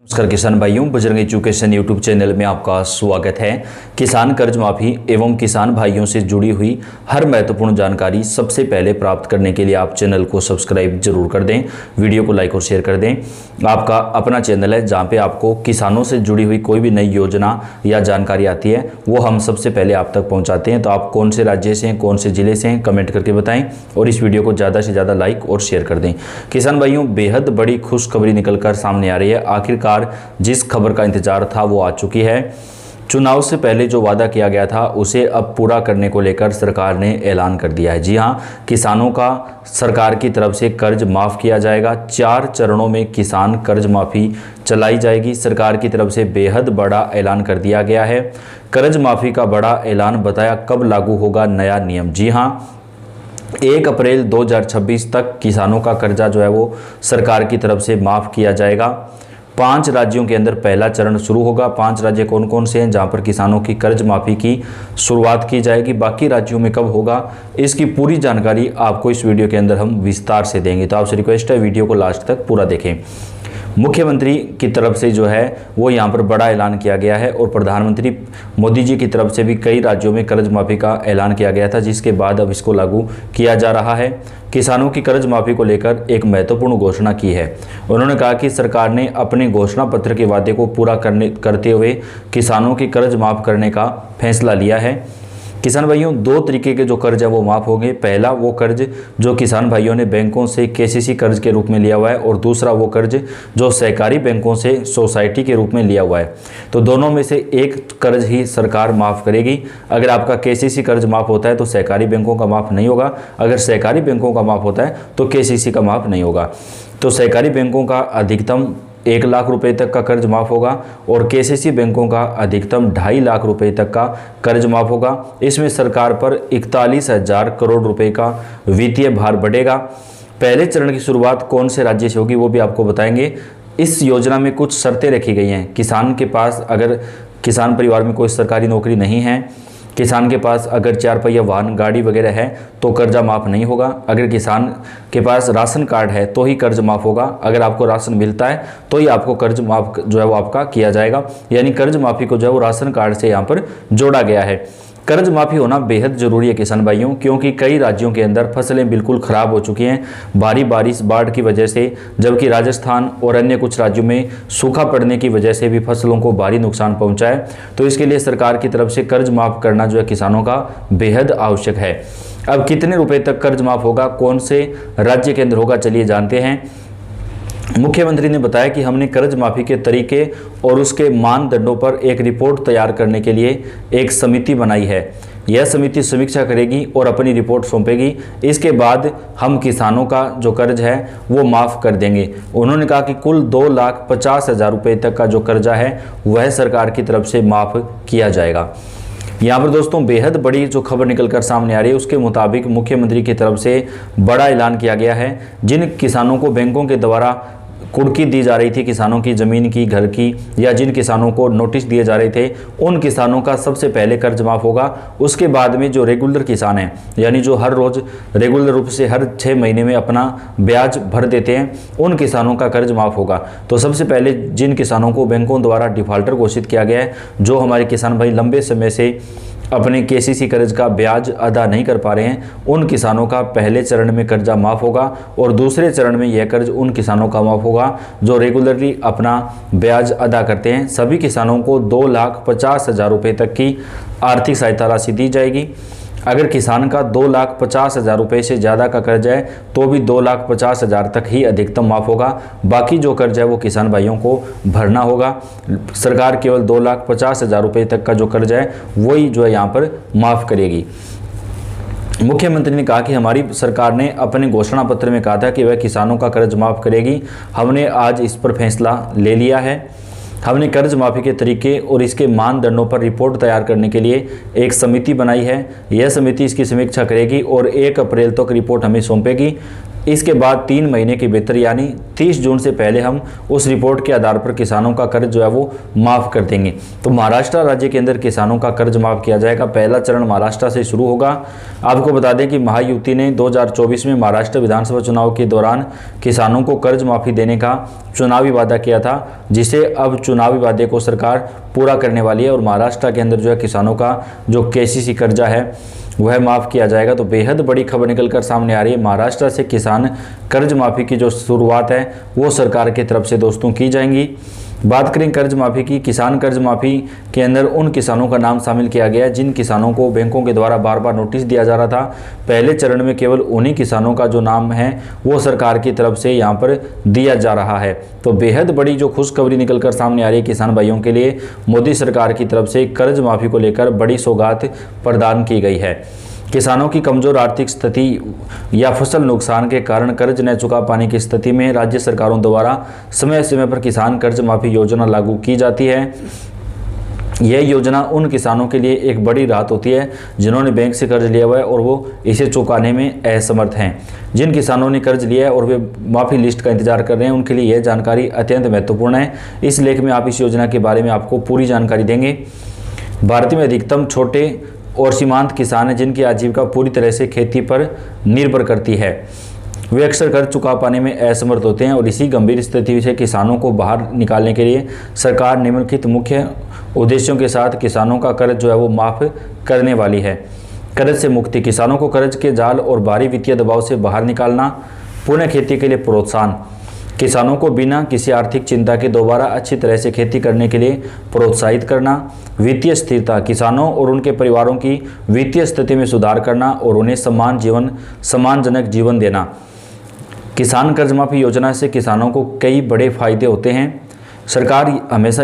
नमस्कार किसान भाइयों, बजरंग एजुकेशन यूट्यूब चैनल में आपका स्वागत है। किसान कर्ज माफी एवं किसान भाइयों से जुड़ी हुई हर महत्वपूर्ण जानकारी सबसे पहले प्राप्त करने के लिए आप चैनल को सब्सक्राइब जरूर कर दें, वीडियो को लाइक और शेयर कर दें। आपका अपना चैनल है जहां पे आपको किसानों से जुड़ी हुई कोई भी नई योजना या जानकारी आती है वो हम सबसे पहले आप तक पहुँचाते हैं। तो आप कौन से राज्य से हैं, कौन से ज़िले से हैं, कमेंट करके बताएँ और इस वीडियो को ज़्यादा से ज़्यादा लाइक और शेयर कर दें। किसान भाइयों, बेहद बड़ी खुशखबरी निकल कर सामने आ रही है। आखिरकार जिस खबर का इंतजार था वो आ चुकी है। चुनाव से पहले जो वादा किया गया था उसे अब पूरा करने को लेकर सरकार ने ऐलान कर दिया है। जी हां, किसानों का सरकार की तरफ से कर्ज माफ़ किया जाएगा। 4 चरणों में किसान कर्ज माफ़ी चलाई जाएगी। सरकार की तरफ से बेहद बड़ा ऐलान कर दिया गया है। कर्ज माफ़ी का बड़ा ऐलान बताया, कब लागू होगा नया नियम। जी हां, 1 अप्रैल 2026 तक किसानों का कर्जा जो है वो सरकार की तरफ से माफ़ किया जाएगा। 5 राज्यों के अंदर पहला चरण शुरू होगा। 5 राज्य कौन कौन से हैं जहां पर किसानों की कर्ज माफ़ी की शुरुआत की जाएगी, बाकी राज्यों में कब होगा, इसकी पूरी जानकारी आपको इस वीडियो के अंदर हम विस्तार से देंगे। तो आपसे रिक्वेस्ट है वीडियो को लास्ट तक पूरा देखें। मुख्यमंत्री की तरफ से जो है वो यहाँ पर बड़ा ऐलान किया गया है और प्रधानमंत्री मोदी जी की तरफ से भी कई राज्यों में कर्ज माफ़ी का ऐलान किया गया था, जिसके बाद अब इसको लागू किया जा रहा है। किसानों की कर्ज माफ़ी को लेकर एक महत्वपूर्ण घोषणा की है। उन्होंने कहा कि सरकार ने अपने घोषणा पत्र के वादे को पूरा करते हुए किसानों की कर्ज माफ़ करने का फैसला लिया है। किसान भाइयों, 2 तरीके के जो कर्ज है वो माफ़ होंगे। पहला वो कर्ज जो किसान भाइयों ने बैंकों से केसीसी कर्ज के रूप में लिया हुआ है और दूसरा वो कर्ज जो सहकारी बैंकों से सोसाइटी के रूप में लिया हुआ है। तो दोनों में से एक कर्ज ही सरकार माफ़ करेगी। अगर आपका केसीसी कर्ज माफ़ होता है तो सहकारी बैंकों का माफ़ नहीं होगा। अगर सहकारी बैंकों का माफ़ होता है तो केसीसी का माफ़ नहीं होगा। तो सहकारी बैंकों का अधिकतम 1 लाख रुपए तक का कर्ज माफ़ होगा और केसीसी बैंकों का अधिकतम 2.5 लाख रुपए तक का कर्ज माफ़ होगा। इसमें सरकार पर 41,000 करोड़ रुपए का वित्तीय भार बढ़ेगा। पहले चरण की शुरुआत कौन से राज्य से होगी वो भी आपको बताएंगे। इस योजना में कुछ शर्तें रखी गई हैं। किसान के पास, अगर किसान परिवार में कोई सरकारी नौकरी नहीं है, किसान के पास अगर 4 पहिया वाहन गाड़ी वगैरह है तो कर्जा माफ़ नहीं होगा। अगर किसान के पास राशन कार्ड है तो ही कर्ज माफ़ होगा। अगर आपको राशन मिलता है तो ही आपको कर्ज माफ़ जो है वो आपका किया जाएगा। यानी कर्ज माफ़ी को जो है वो राशन कार्ड से यहाँ पर जोड़ा गया है। कर्ज माफ़ी होना बेहद ज़रूरी है किसान भाइयों, क्योंकि कई राज्यों के अंदर फसलें बिल्कुल ख़राब हो चुकी हैं भारी बारिश बाढ़ की वजह से, जबकि राजस्थान और अन्य कुछ राज्यों में सूखा पड़ने की वजह से भी फसलों को भारी नुकसान पहुंचा है। तो इसके लिए सरकार की तरफ से कर्ज माफ़ करना जो है किसानों का बेहद आवश्यक है। अब कितने रुपए तक कर्ज माफ़ होगा, कौन से राज्य के अंदर होगा, चलिए जानते हैं। मुख्यमंत्री ने बताया कि हमने कर्ज माफ़ी के तरीके और उसके मानदंडों पर एक रिपोर्ट तैयार करने के लिए एक समिति बनाई है। यह समिति समीक्षा करेगी और अपनी रिपोर्ट सौंपेगी। इसके बाद हम किसानों का जो कर्ज है वो माफ़ कर देंगे। उन्होंने कहा कि कुल 2,50,000 रुपये तक का जो कर्जा है वह सरकार की तरफ से माफ़ किया जाएगा। यहाँ पर दोस्तों बेहद बड़ी जो खबर निकलकर सामने आ रही है उसके मुताबिक मुख्यमंत्री की तरफ से बड़ा ऐलान किया गया है। जिन किसानों को बैंकों के द्वारा कुर्की दी जा रही थी, किसानों की ज़मीन की, घर की, या जिन किसानों को नोटिस दिए जा रहे थे, उन किसानों का सबसे पहले कर्ज माफ़ होगा। उसके बाद में जो रेगुलर किसान हैं, यानी जो हर रोज़ रेगुलर रूप से हर 6 महीने में अपना ब्याज भर देते हैं, उन किसानों का कर्ज माफ़ होगा। तो सबसे पहले जिन किसानों को बैंकों द्वारा डिफ़ॉल्टर घोषित किया गया है, जो हमारे किसान भाई लंबे समय से अपने केसीसी कर्ज का ब्याज अदा नहीं कर पा रहे हैं, उन किसानों का पहले चरण में कर्जा माफ़ होगा और दूसरे चरण में यह कर्ज उन किसानों का माफ़ होगा जो रेगुलरली अपना ब्याज अदा करते हैं। सभी किसानों को 2,50,000 रुपये तक की आर्थिक सहायता राशि दी जाएगी। अगर किसान का 2,50,000 रुपये से ज़्यादा का कर्ज है तो भी 2,50,000 तक ही अधिकतम माफ़ होगा। बाकी जो कर्ज है वो किसान भाइयों को भरना होगा। सरकार केवल 2,50,000 रुपये तक का जो कर्ज है वही जो है यहाँ पर माफ़ करेगी। मुख्यमंत्री ने कहा कि हमारी सरकार ने अपने घोषणा पत्र में कहा था कि वह किसानों का कर्ज माफ़ करेगी। हमने आज इस पर फैसला ले लिया है। हमने कर्ज माफ़ी के तरीके और इसके मानदंडों पर रिपोर्ट तैयार करने के लिए एक समिति बनाई है। यह समिति इसकी समीक्षा करेगी और 1 अप्रैल तक रिपोर्ट हमें सौंपेगी। इसके बाद 3 महीने के भीतर यानी 30 जून से पहले हम उस रिपोर्ट के आधार पर किसानों का कर्ज जो है वो माफ़ कर देंगे। तो महाराष्ट्र राज्य के अंदर किसानों का कर्ज माफ़ किया जाएगा। पहला चरण महाराष्ट्र से शुरू होगा। आपको बता दें कि महायुति ने 2024 में महाराष्ट्र विधानसभा चुनाव के दौरान किसानों को कर्ज माफ़ी देने का चुनावी वादा किया था, जिसे अब चुनावी वादे को सरकार पूरा करने वाली है और महाराष्ट्र के अंदर जो है किसानों का जो केसीसी कर्जा है वह माफ़ किया जाएगा। तो बेहद बड़ी खबर निकलकर सामने आ रही है। महाराष्ट्र से किसान कर्ज माफ़ी की जो शुरुआत है वो सरकार की तरफ से दोस्तों की जाएंगी। बात करें कर्ज माफ़ी की, किसान कर्ज माफ़ी के अंदर उन किसानों का नाम शामिल किया गया है जिन किसानों को बैंकों के द्वारा बार बार नोटिस दिया जा रहा था। पहले चरण में केवल उन्हीं किसानों का जो नाम है वो सरकार की तरफ से यहाँ पर दिया जा रहा है। तो बेहद बड़ी जो खुशखबरी निकलकर सामने आ रही है किसान भाइयों के लिए, मोदी सरकार की तरफ से कर्ज माफ़ी को लेकर बड़ी सौगात प्रदान की गई है। किसानों की कमज़ोर आर्थिक स्थिति या फसल नुकसान के कारण कर्ज न चुका पाने की स्थिति में राज्य सरकारों द्वारा समय समय पर किसान कर्ज माफ़ी योजना लागू की जाती है। यह योजना उन किसानों के लिए एक बड़ी राहत होती है जिन्होंने बैंक से कर्ज लिया हुआ है और वो इसे चुकाने में असमर्थ हैं। जिन किसानों ने कर्ज लिया है और वे माफ़ी लिस्ट का इंतजार कर रहे हैं, उनके लिए यह जानकारी अत्यंत महत्वपूर्ण है। इस लेख में आप इस योजना के बारे में आपको पूरी जानकारी देंगे। भारत में अधिकतम छोटे और सीमांत किसान हैं जिनकी आजीविका पूरी तरह से खेती पर निर्भर करती है। वे अक्सर कर्ज चुका पाने में असमर्थ होते हैं और इसी गंभीर स्थिति से किसानों को बाहर निकालने के लिए सरकार निम्नलिखित मुख्य उद्देश्यों के साथ किसानों का कर्ज जो है वो माफ़ करने वाली है। कर्ज से मुक्ति, किसानों को कर्ज के जाल और भारी वित्तीय दबाव से बाहर निकालना। पुनः खेती के लिए प्रोत्साहन, किसानों को बिना किसी आर्थिक चिंता के दोबारा अच्छी तरह से खेती करने के लिए प्रोत्साहित करना। वित्तीय स्थिरता, किसानों और उनके परिवारों की वित्तीय स्थिति में सुधार करना और उन्हें सम्मानजनक जीवन देना। किसान कर्ज माफ़ी योजना से किसानों को कई बड़े फायदे होते हैं। सरकार हमेशा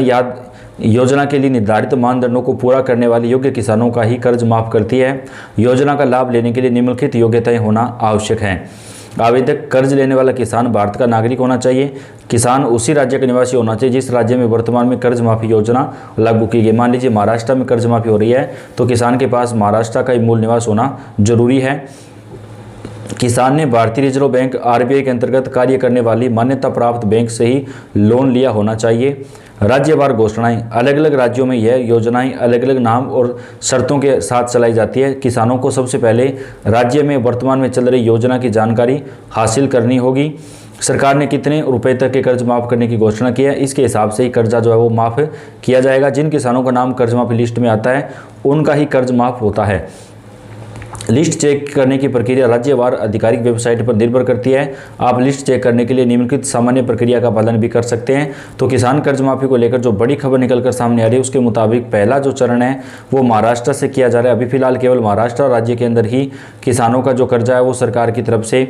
योजना के लिए निर्धारित मानदंडों को पूरा करने वाले योग्य किसानों का ही कर्ज माफ़ करती है। योजना का लाभ लेने के लिए निम्नलिखित योग्यताएं होना आवश्यक है। आवेदक कर्ज लेने वाला किसान भारत का नागरिक होना चाहिए। किसान उसी राज्य का निवासी होना चाहिए जिस राज्य में वर्तमान में कर्ज माफ़ी योजना लागू की गई। मान लीजिए महाराष्ट्र में कर्ज माफ़ी हो रही है तो किसान के पास महाराष्ट्र का ही मूल निवास होना जरूरी है। किसान ने भारतीय रिजर्व बैंक आरबीआई के अंतर्गत कार्य करने वाली मान्यता प्राप्त बैंक से ही लोन लिया होना चाहिए। राज्यवार घोषणाएं, अलग अलग राज्यों में यह योजनाएं अलग अलग नाम और शर्तों के साथ चलाई जाती है। किसानों को सबसे पहले राज्य में वर्तमान में चल रही योजना की जानकारी हासिल करनी होगी। सरकार ने कितने रुपए तक के कर्ज माफ़ करने की घोषणा की है, इसके हिसाब से ही कर्जा जो है वो माफ़ किया जाएगा। जिन किसानों का नाम कर्ज माफ़ी लिस्ट में आता है उनका ही कर्ज माफ़ होता है। लिस्ट चेक करने की प्रक्रिया राज्यवार आधिकारिक वेबसाइट पर निर्भर करती है। आप लिस्ट चेक करने के लिए निम्नलिखित सामान्य प्रक्रिया का पालन भी कर सकते हैं। तो किसान कर्ज माफ़ी को लेकर जो बड़ी खबर निकलकर सामने आ रही है उसके मुताबिक पहला जो चरण है वो महाराष्ट्र से किया जा रहा है। अभी फिलहाल केवल महाराष्ट्र राज्य के अंदर ही किसानों का जो कर्जा है वो सरकार की तरफ से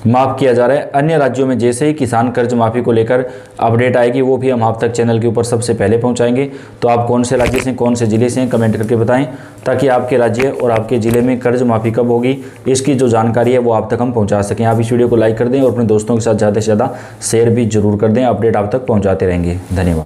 माफ़ किया जा रहा है। अन्य राज्यों में जैसे ही किसान कर्ज माफ़ी को लेकर अपडेट आएगी वो भी हम आप तक चैनल के ऊपर सबसे पहले पहुंचाएंगे। तो आप कौन से राज्य से कौन से ज़िले से हैं कमेंट करके बताएं ताकि आपके राज्य और आपके ज़िले में कर्ज माफ़ी कब होगी इसकी जो जानकारी है वो आप तक हम पहुंचा सकें। आप इस वीडियो को लाइक कर दें और अपने दोस्तों के साथ ज़्यादा से ज़्यादा शेयर भी जरूर कर दें। अपडेट आप तक पहुँचाते रहेंगे। धन्यवाद।